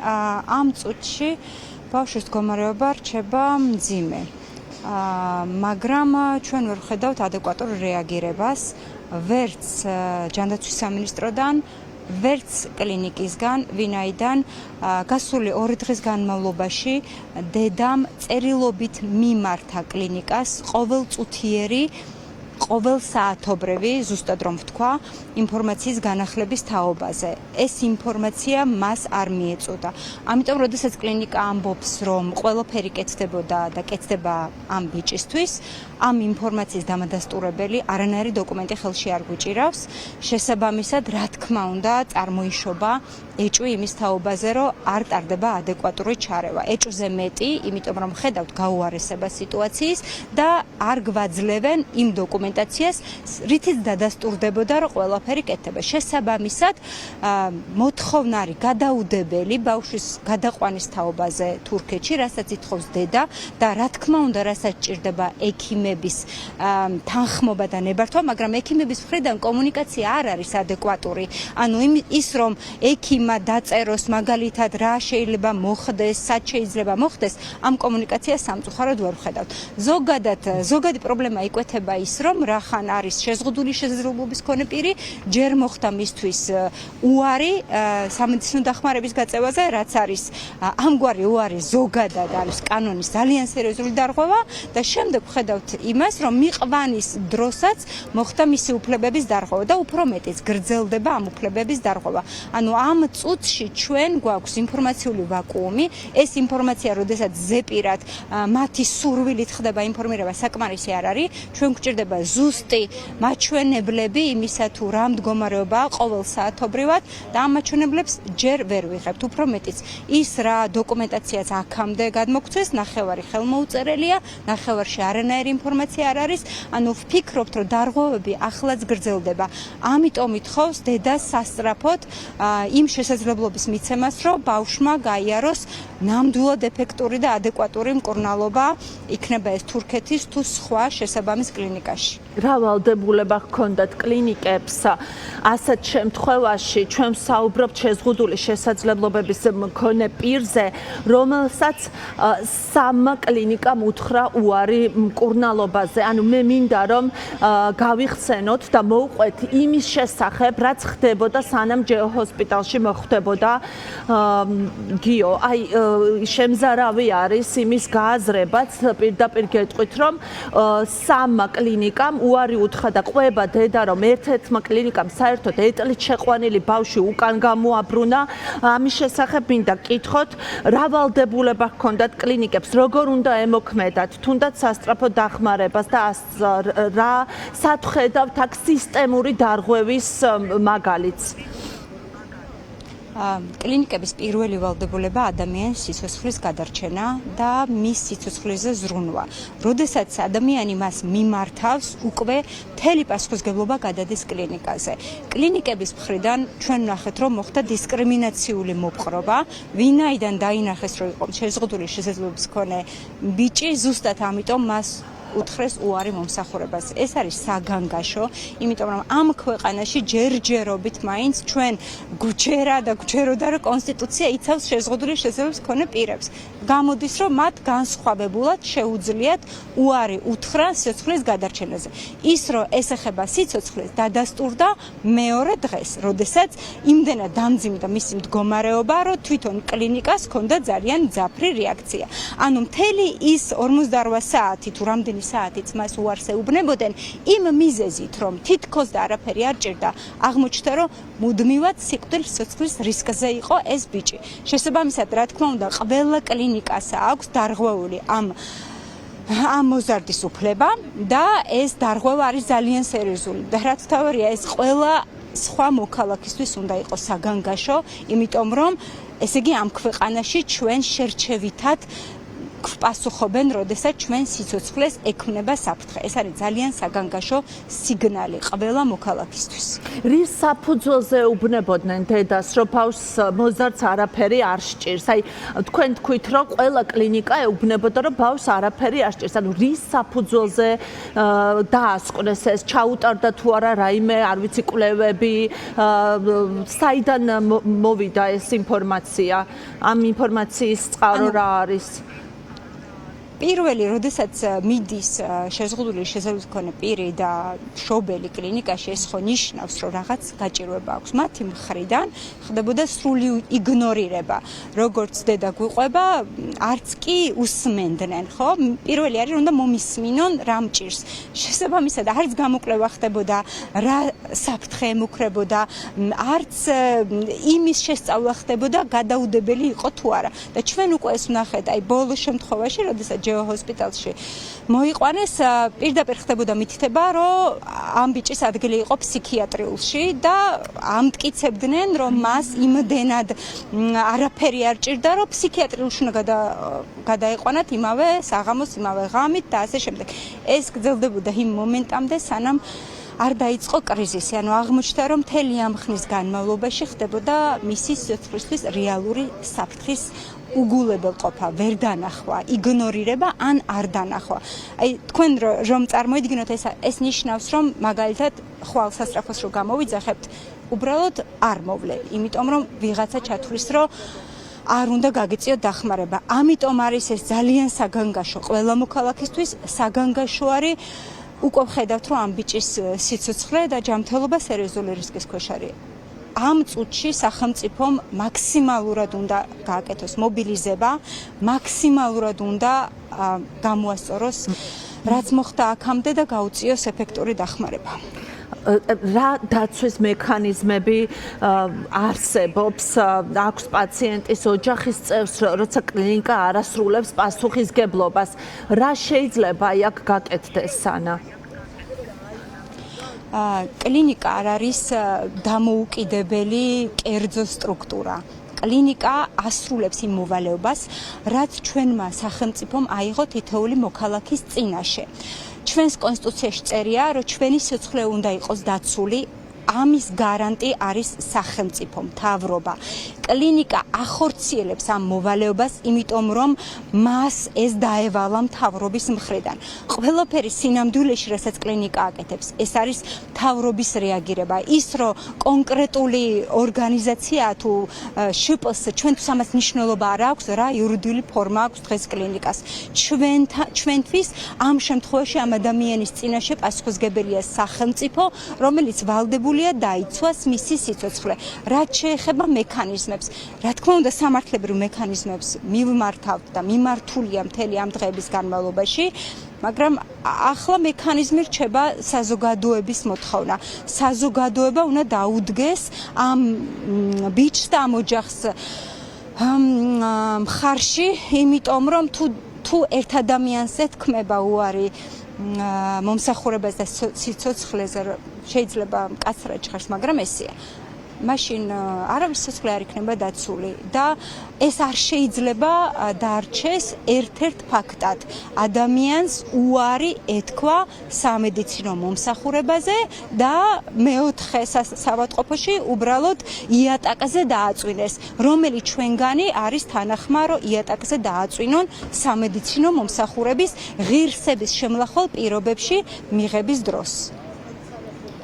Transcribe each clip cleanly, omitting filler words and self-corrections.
ამ წუთში ბავშვის მდგომარეობა რჩება მძიმე. მაგრამ ჩვენ ვერ ვხედავთ ადეკვატურ რეაგირებას ვერც ჯანდაცვის სამინისტროდან, ვერც კლინიკისგან, ვინაიდან გასული 2 დღის განმავლობაში დედამ წერილობით მიმართა კლინიკას ყოველწუთიერი, ყოველსაათობრივი, ზუსტად რომ ვთქვა, ინფორმაციის განახლების თაობაზე. ეს ინფორმაცია მას არ მიეწოდა. ამიტომ, როდესაც კლინიკა ამბობს, რომ ყველაფერი კეთდებოდა და კეთდება ამ ბიჭისთვის, ამ ინფორმაციის დამადასტურებელი არანაირი დოკუმენტი ხელში არ გვიჭირავს. შესაბამისად, რა თქმა უნდა, წარმოიშობა ეჭვი იმის თაობაზე, რომ არ ტარდება ადეკვატური ჩარევა. ეჭვზე მეტი, იმიტომ რომ ხედავთ გაუარესება სიტუაციის და არ გვაძლევენ იმ დოკუმენტაციას, რითიც დადასტურდებოდა, რომ ყველაფერი კეთდება. შესაბამისად, მოთხოვნარი გადაუდებელი ბავშვის გადაყვანის თაობაზე თურქეთში, რასაც ითხოვს დედა და რა თქმა უნდა, რასაც ჭირდება ექიმების თანხმობა და ნებართვა, მაგრამ ექიმების მხრიდან კომუნიკაცია არ არის ადეკვატური. ანუ ის რომ ექიმმა დაწეროს მაგალითად რა შეიძლება მოხდეს, სად შეიძლება მოხდეს, ამ კომუნიკაციას სამწუხაროდ ვერ ვხედავთ. ზოგადი პრობლემა იკვეთება ის, რომ რახან არის შეზღუდული შესაძლებლობის მქონე პირი, ჯერ მოხდა მისთვის უარი სამედიცინო დახმარების გაწევაზე, რაც არის ამგვარი უარი ზოგადად არის კანონის ძალიან სერიოზული დარღვევა და შემდეგ ვხედავთ იმას, რომ მიყვანის დროსაც მოხდა მისი უფლებების დარღვევა და უფრო მეტიც გრძელდება ამ უფლებების დარღვევა. ანუ ამ წუთში ჩვენ გვაქვს ინფორმაციული ვაკუუმი, ეს ინფორმაცია, როდესაც ზეპირად მათი სურვილით ხდება ინფორმირება, საკმარისი არ არის. ჩვენ გვჭირდება ზუსტი მაჩვენებლები იმისა, თუ რა მდგომარეობაა ყოველსაათობრივად და ამ მაჩვენებლებს ჯერ ვერ ვიღებთ. უფრო მეტიც, ის რა დოკუმენტაციაც აქამდე გადმოგცეს, ნახევარი ხელმოუწერელია, ნახევარში არანაირი ინფორმაცია არ არის. ანუ ვფიქრობთ, რომ დარღვევები ახლაც გრძელდება. ამიტომ ითხოვს დედას სასწრაფოდ იმ შესაძლებლობის მიცემას, რომ ბავშვმა გაიაროს ნამდვილად ეფექტური და ადეკვატური მკურნალობა, იქნება ეს თურქეთის თუ სხვა შესაბამის კლინიკაში. რა ვალდებულება ჰქონდათ კლინიკებს ასეთ შემთხვევაში, ჩვენ ვსაუბრობთ შეზღუდული შესაძლებლობების მქონე პირზე, რომელსაც 3 კლინიკამ უთხრა უარი მკურნალობაზე. ანუ მე მინდა რომ გავიხსენოთ და მოვყვეთ იმის შესახებ, რაც ხდებოდა სანამ ჯეოჰოსპიტალში მოხდებოდა გიო. აი შემზარავი არის იმის გააზრებაც, პირდაპირ გეტყვით, რომ 3 კლინიკამ უარი უთხრა და ყვება დედა, რომ ერთ-ერთმა კლინიკამ საერთოდ ეტლით შეყვანილი ბავშვი უკან გამოაბრუნა. ამის შესახებ მინდა გკითხოთ, რა ვალდებულება ჰქონდათ კლინიკებს, როგორ უნდა ემოქმედათ, თუნდაც სასწრაფო დახმარებას და რა სათხედავთ აქ სისტემური დარღვევის მაგალითს. კლინიკების პირველი ვალდებულება ადამიანის სიცოცხლის გადარჩენა და მის სიცოცხლეზე ზრუნვა. როდესაც ადამიანი მას მიმართავს, უკვე მთელი პასუხისმგებლობა გადადის კლინიკაზე. კლინიკების მხრიდან ჩვენ ვნახეთ, რომ მოხდა დისკრიმინაციული მოპყრობა, ვინაიდან დაინახეს, რომ იყო შეზღუდული შესაძლებლობის მქონე ბიჭი, ზუსტად ამიტომ მას უთხრეს უარი მომსახურებას. ეს არის საგანგაშო, იმიტომ რომ ამ ქვეყანაში ჯერჯერობით მაინც ჩვენ გვჯეროდა, რომ კონსტიტუცია იცავს შეზღუდული შესაძლებლობის მქონე პირებს. გამოდის, რომ მათ განსხვავებულად შეუძლიათ უარი უთხრან სიცოცხლის გადარჩენაზე. ის, რომ ეს ეხება სიცოცხლეს, დადასტურდა მეორე დღეს, როდესაც იმდენად დამძიმდა მისი მდგომარეობა, რომ თვითონ კლინიკას ჰქონდა ძალიან მძაფრი რეაქცია. ანუ მთელი ის 48 საათი თუ რამდენი საათიც მას უარს ეუბნებოდნენ, იმ მიზეზით, რომ თითქოს და არაფერი არ ჭირდა, აღმოჩნდა, რომ მუდმივად სიკვდილის სიცოცხლის რისკზე იყო ეს ბიჭი. შესაბამისად, რა თქმა უნდა, ყველა კლინიკას აქვს დარღვეული ამ მოზარდის უფლება და ეს დარღვევა არის ძალიან სერიოზული. და რაც თავარია, ეს ყველა სხვა მოქალაქისთვის უნდა იყოს საგანგაშო, იმიტომ რომ ესე იგი ამ ქვეყანაში ჩვენ შერჩევითად გვპასუხობენ, როდესაც ჩვენ სიცოცხლეს ექმნება საფრთხე. ეს არის ძალიან საგანგაშო სიგნალი ყველა მოქალაქისთვის. რის საფუძველზე უბნებოდნენ დედას, რომ ბავშვს მოზარდს არაფერი არ სჭირს? აი, თქვენ თქვით, რომ ყველა კლინიკა ეუბნებოდა, რომ ბავშვს არაფერი არ სჭირს. ანუ რის საფუძველზე დაასკვნეს ეს, ჩაუტარდა თუ არა რაიმე, არ ვიცი, კვლევები, საიდან მოვიდა ეს ინფორმაცია? ამ ინფორმაციის წყარო რა არის? პირველი, როდესაც მიდის შეზღუდული შესაძლებლობის მქონე პირი და მშობელი კლინიკაში, ეს ხო ნიშნავს, რომ რაღაც გაჭირვება აქვს. მათი მხრიდან ხდებოდა სრული იგნორირება. როგორც დედა გვიყვება, არც კი უსმენდნენ, ხო? პირველი არის, რომ უნდა მომისმინონ რა მჭირს. შესაბამისად, არც გამოკვლევა ხდებოდა, რა საფრთხე ემუქრებოდა, არც იმის შესწავლა ხდებოდა, გადაუდებელი იყო თუ არა. და ჩვენ უკვე ეს ვნახეთ, აი ბოლო შემთხვევაში, როდესაც ჰოსპიტალში მოიყვანეს, პირდაპირ ხდებოდა მითითება, რომ ამ ბიჭის ადგილი იყო ფსიქიატრიულში და ამტკიცებდნენ, რომ მას იმდენად არაფერი არ ჭირდა, რომ ფსიქიატრიულში უნდა გადაეყვანათ იმავე საღამოს, იმავე ღამით და ასე შემდეგ. ეს გრძელდებოდა იმ მომენტამდე, სანამ არ დაიწყო კრიზისი. ანუ აღმოჩნდა, რომ მთელი ამ ხნის განმავლობაში ხდებოდა მისი სიცოცხლისთვის რეალური საფრთხის უგულებელყოფა, ვერ დანახვა, იგნორირება ან არ დანახვა. აი თქვენ რომ წარმოიდგინოთ ეს ნიშნავს, რომ მაგალითად ხვალ სასწრაფოს რო გამოვიძახებთ, უბრალოდ არ მოვლე, იმიტომ რომ ვიღაცა ჩათვლის, რომ არ უნდა გაგიწიოთ დახმარება. ამიტომ არის ეს ძალიან საგანგაშო ყველა მოქალაქისთვის, საგანგაშო არის უკვე ხედავთ, რომ ამ ბიჭის სიცოცხლე და ჯანმრთელობა სერიოზული რისკის ქვეშ არის. ამ წუთში სახელმწიფომ მაქსიმალურად უნდა გააკეთოს მობილიზება, მაქსიმალურად უნდა გამოასწოროს, რაც მოხდა აქამდე და გაუწიოს ეფექტური დახმარება. რა დაცვის მექანიზმები არსებობს, აქვს პაციენტის ოჯახის წევრს, როცა კლინიკა არ ასრულებს პასუხისგებლობას, რა შეიძლება აქ გაკეთდეს, სანა? კლინიკა არ არის დამოუკიდებელი კერძო სტრუქტურა. კლინიკა ასრულებს იმ მოვალეობას, რაც ჩვენმა სახელმწიფომ აიღო თითოეული მოქალაქის წინაშე. ჩვენს კონსტიტუციაში წერია, რომ ჩვენი სიცოცხლე უნდა იყოს დაცული. ამის გარანტი არის სახელმწიფო, მთავრობა. კლინიკა ახორციელებს ამ მოვალეობას, იმიტომ რომ მას ეს დაევალა მთავრობის მხრიდან. ყველაფერი სინამდვილეში, რასაც კლინიკა აკეთებს, ეს არის მთავრობის რეაგირება. ის, რომ კონკრეტული ორგანიზაცია თუ შპს ჩვენთვის ამას მნიშვნელობა არ აქვს, რა იურიდიული ფორმა აქვს დღეს კლინიკას. ჩვენთვის ამ შემთხვევაში ამ ადამიანის წინაშე პასუხისმგებელია სახელმწიფო, რომელიც ვალდებულია დაიცვას მისი სიცოცხლე. რაც შეეხება მექანიზმებს, რა თქმა უნდა, სამართლებრივ მექანიზმებს მივმართავთ და მიმართულია მთელი ამ დღეების განმავლობაში, მაგრამ ახლა მექანიზმი რჩება საზოგადოების მოთხოვნა. საზოგადოება უნდა დაუდგეს ამ ბიჭს და ამ ოჯახს მხარში, იმიტომ რომ თუ ერთ ადამიანს ეთქმება უარი მომსახურებას და სიცოცხლეზე, შეიძლება მკაცრად ჭხერს, მაგრამ ესეა. მაშინ არავის სიცოცხლე არ იქნება დაცული და ეს არ შეიძლება დარჩეს ერთ-ერთ ფაქტად. ადამიანს უარი ეთქვა სამედიცინო მომსახურებაზე და მეოთხე საავადმყოფოში უბრალოდ იატაკზე დააწვინეს, რომელიც ჩვენგანი არის თანახმარო, რომ იატაკზე დააწვინონ სამედიცინო მომსახურების ღირსების შემლახვალ პირობებში მიღების დროს.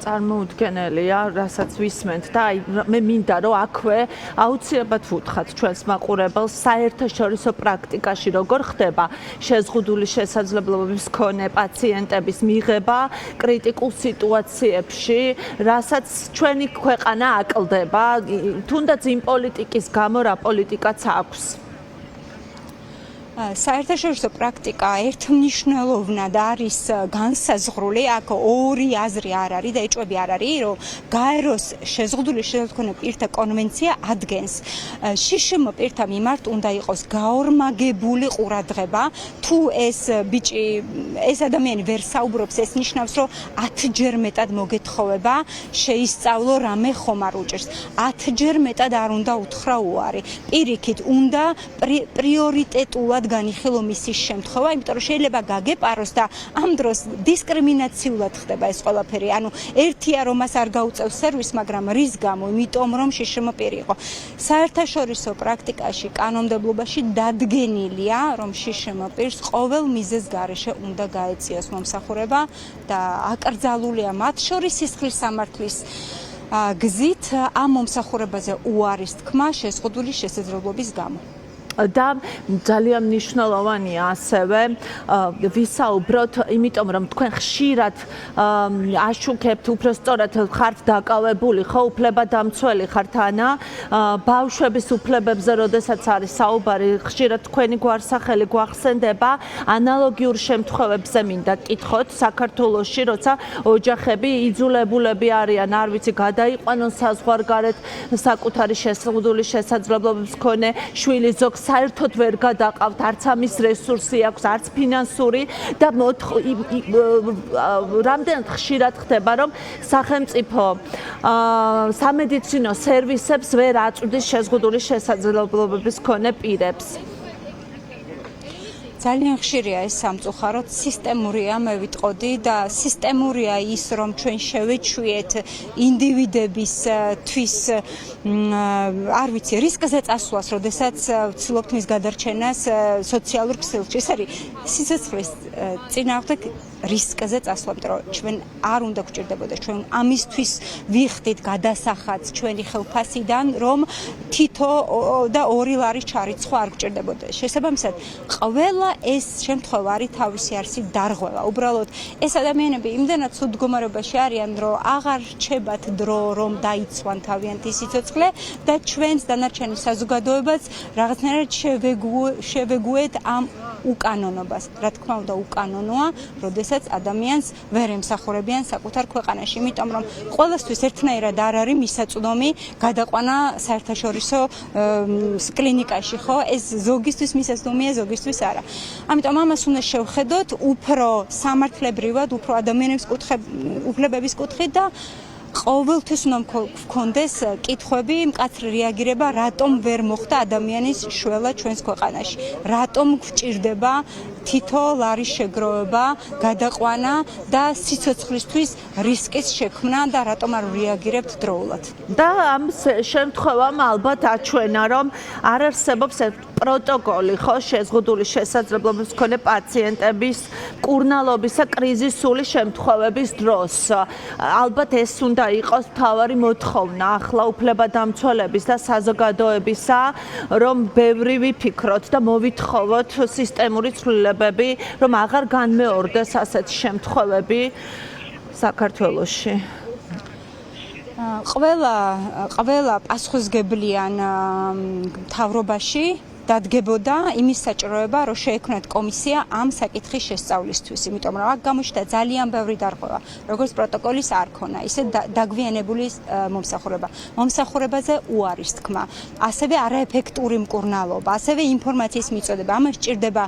წარმოუდგენელია, რასაც ვისმენთ და აი მე მინდა რომ აქვე აუცილებლად ვუთხრათ ჩვენს მაყურებელს, საერთაშორისო პრაქტიკაში როგორ ხდება შეზღუდული შესაძლებლობების მქონე პაციენტების მიღება კრიტიკულ სიტუაციებში, რასაც ჩვენი ქვეყანა აკლდება, თუნდაც იმ პოლიტიკის გამო, რა პოლიტიკაც აქვს. საერთაშორისო პრაქტიკა ერთმნიშვნელოვნად არის განსაზღვრული, აქ ორი აზრი არ არის და ეჭვები არ არის, რომ გაეროს შეზღუდული შესაძლებლობათა პირთა კონვენცია ადგენს, შშმ პირთა მიმართ უნდა იყოს გაორმაგებული ყურადღება, თუ ეს ბიჭი, ეს ადამიანი ვერ საუბრობს, ეს ნიშნავს, რომ 10-ჯერ მეტად მოგეთხოვება, შეისწავლო რამე ხომ არ უჭირს. 10-ჯერ მეტად არ უნდა უთხრა უარი. პირიქით, უნდა პრიორიტეტულად რადგან იხილო მისის შემთხვევა, იმიტომ რომ შეიძლება გაგეპაროს და ამ დროს დისკრიმინაციულად ხდება ეს ყველაფერი. ანუ ერთია რომ მას არ გაუწევს სერვისს, მაგრამ რის გამო? იმიტომ რომ შშმ პირი იყო. საერთაშორისო პრაქტიკაში, კანონმდებლობაში დადგენილია, რომ შშმ პირს ყოველ მიზეზს გარეშე უნდა გაეწიოს მომსახურება და აკრძალულია მათ შორის სისხლის სამართლის გზით ამ მომსახურებაზე უარის თქმა შეზღუდული შესაძლებლობის გამო. და ძალიან მნიშვნელოვანია ასევე ვისაუბროთ, იმიტომ რომ თქვენ ხშირად აშუქებთ, უბრალოდ ხართ დაკავებული, ხო, უფლებადამცველი ხართ ანა, ბავშვების უფლებებზე, როდესაც არის საუბარი, ხშირად თქვენი გვარსახელი გვახსენდება, ანალოგიურ შემთხვევებზე მინდა გკითხოთ, საქართველოში, როცა ოჯახები იძულებულები არიან, არ ვიცი, გადაიყვანონ საზღვარგარეთ საკუთარი შეზღუდული შესაძლებლობების მქონე შვილი ზოგს საერთოდ ვერ გადაყავთ, არც ამის რესურსი აქვს, არც ფინანსური და რამდენად ხშირად ხდება, რომ სახელმწიფო სამედიცინო სერვისებს ვერ აწვდის შეზღუდული შესაძლებლობების მქონე პირებს. ძალიან ხშირია ეს სამწუხაროდ, სისტემურია, მე ვიტყოდი და სისტემურია ის, რომ ჩვენ შევეჩვიეთ ინდივიდებისთვის არ ვიცი, რისკზე წასვლას, როდესაც ვცდილობთ მის გადარჩენას სოციალურ ქსელში. ეს არის სიცოცხლის წინააღმდეგ რისკზე წასვლა, იმიტომ რომ ჩვენ არ უნდა გვჭირდებოდეს, ჩვენ ამისთვის ვიხდით გადასახადს ჩვენი ხელფასიდან, რომ თითო და 2 ლარი ჩარიცხვა არ გვჭირდებოდეს. შესაბამისად, ყველა ეს შემთხვევა არის თავისი არსით დარღვევა. უბრალოდ ეს ადამიანები იმდენად სულ მდგომარეობაში არიან, რომ აღარ რჩებათ დრო, რომ დაიცვან თავიანთი სიცოცხლე და ჩვენს დანარჩენი საზოგადოებაც რაღაცნაირად შევეგუეთ ამ უკანონობას. რა თქმა უნდა, უკანონოა, როდესაც ადამიანს ვერ ემსახურებიან საკუთარ ქვეყანაში, იმიტომ რომ ყველასთვის ერთნაირად არ არის მისაწვდომი გადაყვანა საერთაშორისო კლინიკაში, ხო? ეს ზოგისთვის მისაწვდომია, ზოგისთვის არა. ამიტომ ამას უნდა შევხედოთ უფრო სამართლებრივად, უფრო ადამიანების უფლებების კუთხით და ყოველთვის უნდა გქონდეს კითხვები, მკაცრი რეაგირება, რატომ ვერ მოხდა ადამიანის შველა ჩვენს ქვეყანაში. რატომ გვჭირდება თითო ლარის შეგროვება, გადაყვანა და სიცოცხლისთვის რისკის შექმნა და რატომ არ რეაგირებთ დროულად. და ამ შემთხვევამ ალბათ აჩვენა, რომ არ არსებობს პროტოკოლი, ხო, შეზღუდული შესაძლებლობის მქონე პაციენტების მკურნალობისა კრიზისული შემთხვევების დროს. ალბათ ეს უნდა იყოს მთავარი მოთხოვნა ახლა უფლებადამცველების და საზოგადოებისა, რომ ბევრი ვიფიქროთ და მოვითხოვოთ სისტემური ცვლილებები, რომ აღარ განმეორდეს ასეთი შემთხვევები საქართველოში. ყველა პასუხისმგებლიან მთავრობაში დადგებოდა იმის საჭიროება, რომ შეექმნათ კომისია ამ საკითხის შესწავლისთვის, იმიტომ რომ აქ გამოჩნდა ძალიან ბევრი დარღვევა, როგორც პროტოკოლის არ ქონა, ისე დაგვიანებული მომსახურება, მომსახურებაზე უარის თქმა, ასევე არაეფექტური მკურნალობა, ასევე ინფორმაციის მიწოდება, ამას სჭირდება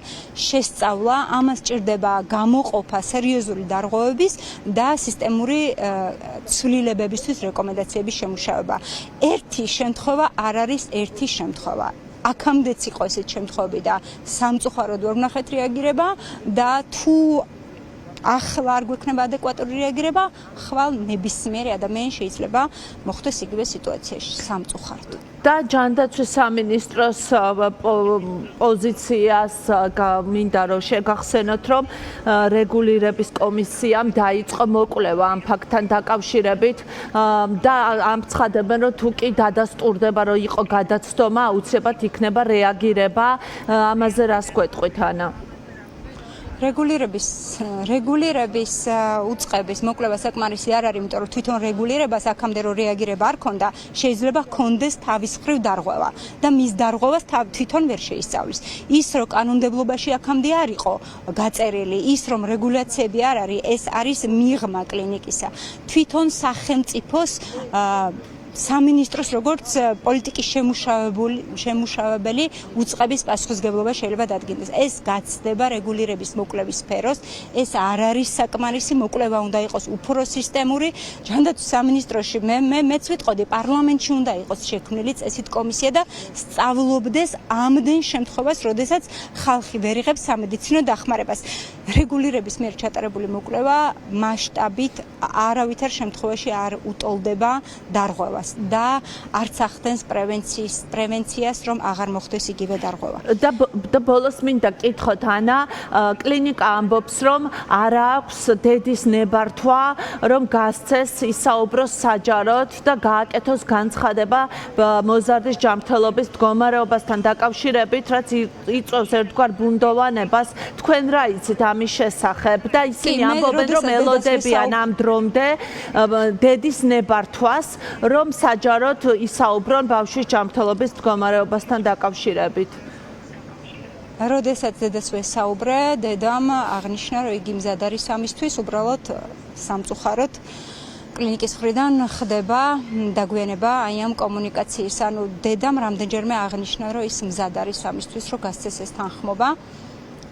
შესწავლა, ამას სჭირდება გამოყოფა სერიოზული დარღვევების და სისტემური ცვლილებებისთვის რეკომენდაციების შემუშავება. ერთი შემთხვევა არ არის ერთი შემთხვევა. აქამდეც იყო ესეთ შემთხვევები და სამწუხაროდ ვერ ვნახეთ რეაგირება და თუ ახლა არ გვექნება ადეკვატური რეაგირება, ხვალ ნებისმიერი ადამიანი შეიძლება მოხვდეს იგივე სიტუაციაში, სამწუხაროდ. და ჯანდაცვის სამინისტროს პოზიციას მინდა რომ შეგახსენოთ, რომ რეგულირების კომისიამ დაიწყო მოკვლევა ამ ფაქტთან დაკავშირებით და ამცხადებენ, რომ თუ კი დადასტურდება, რომ იყო გადაცდომა, აუცილებლად იქნება რეაგირება. ამაზე რას გვეტყვით, ანა? რეგულირების უწყების მოკვლევა საკმარისი არ არის, იმიტომ რომ თვითონ რეგულირებას აქამდე რომ რეაგირება არ ქონდა, შეიძლება ჰქონდეს თავის მხრივ დარღვევა და მის დარღვევას თვითონ ვერ შეისწავლის. ის რომ კანონმდებლობაში აქამდე არ იყო გაწერილი, ის რომ რეგულაციები არ არის, ეს არის მიღმა კლინიკისა. თვითონ სახელმწიფოს სამინისტროს როგორც პოლიტიკის შემუშავებელი უწყების პასუხისგებლობა შეიძლება დადგინდეს. ეს გაცდება რეგულირების მოკვლევის სფეროს, ეს არ არის საკმარისი, მოკვლევა უნდა იყოს უფრო სისტემური. ჯანდაცვის სამინისტროში მეც ვიტყოდი, პარლამენტში უნდა იყოს შექმნილი წესით კომისია და სწავლობდეს ამდენ შემთხვევას, როდესაც ხალხი ვერ იღებს სამედიცინო დახმარებას. რეგულირების მიერ ჩატარებული მოკვლევა მასშტაბით არავითარ შემთხვევაში არ უტოლდება დარღვევას და არც ახდენს პრევენციას, რომ აღარ მოხდეს იგივე დარღვევა. და ბოლოს მინდა კითხოთ ანა, კლინიკა ამბობს, რომ არ აქვს დედის ნებართვა, რომ გასცეს ისაუბროს საჯაროდ და გააკეთოს განცხადება მოზარდის ჯანმრთელობის მდგომარეობასთან დაკავშირებით, რაც იწვევს ერთგვარ ბუნდოვანებას. თქვენ რა იცით ამის შესახებ და ისინი ამბობენ, რომ ელოდებიან ამ დრომდე დედის ნებართვას, რომ საჯაროდ ისაუბრონ ბავშვის ჯანმრთელობის მდგომარეობასთან დაკავშირებით. როდესაც დედას ვესაუბრე, დედამ აღნიშნა, რომ იგი მზად არის ამისთვის, უბრალოდ სამწუხაროდ კლინიკის მხრიდან ხდება დაგვიანება აი ამ კომუნიკაციის. ანუ დედამ რამდენჯერმე აღნიშნა, რომ ის მზად არის ამისთვის, რომ გასცეს ეს თანხმობა.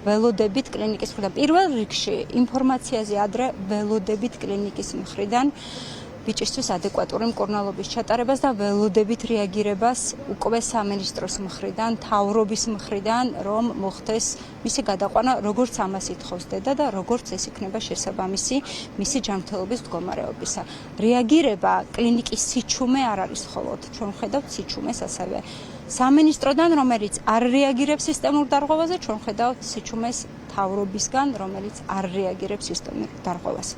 ველოდებით კლინიკის მხრიდან პირველ რიგში ინფორმაციაზე ადრე ველოდებით კლინიკის მხრიდან ბიჭისთვის ადეკვატური მკურნალობის ჩატარებას და ველოდებით რეაგირებას უკვე სამინისტროს მხრიდან, მთავრობის მხრიდან, რომ მოხდეს მისი გადაყვანა, როგორც ამას ითხოვს დედა და როგორც ეს იქნება შესაბამისი მისი ჯანმრთელობის მდგომარეობისა. რეაგირება კლინიკის სიჩუმე არ არის მხოლოდ, ჩვენ ვხედავთ სიჩუმეს ასევე სამინისტროდან, რომელიც არ რეაგირებს სისტემურ დარღვევაზე, ჩვენ ვხედავთ სიჩუმეს მთავრობისგან, რომელიც არ რეაგირებს სისტემურ დარღვევაზე.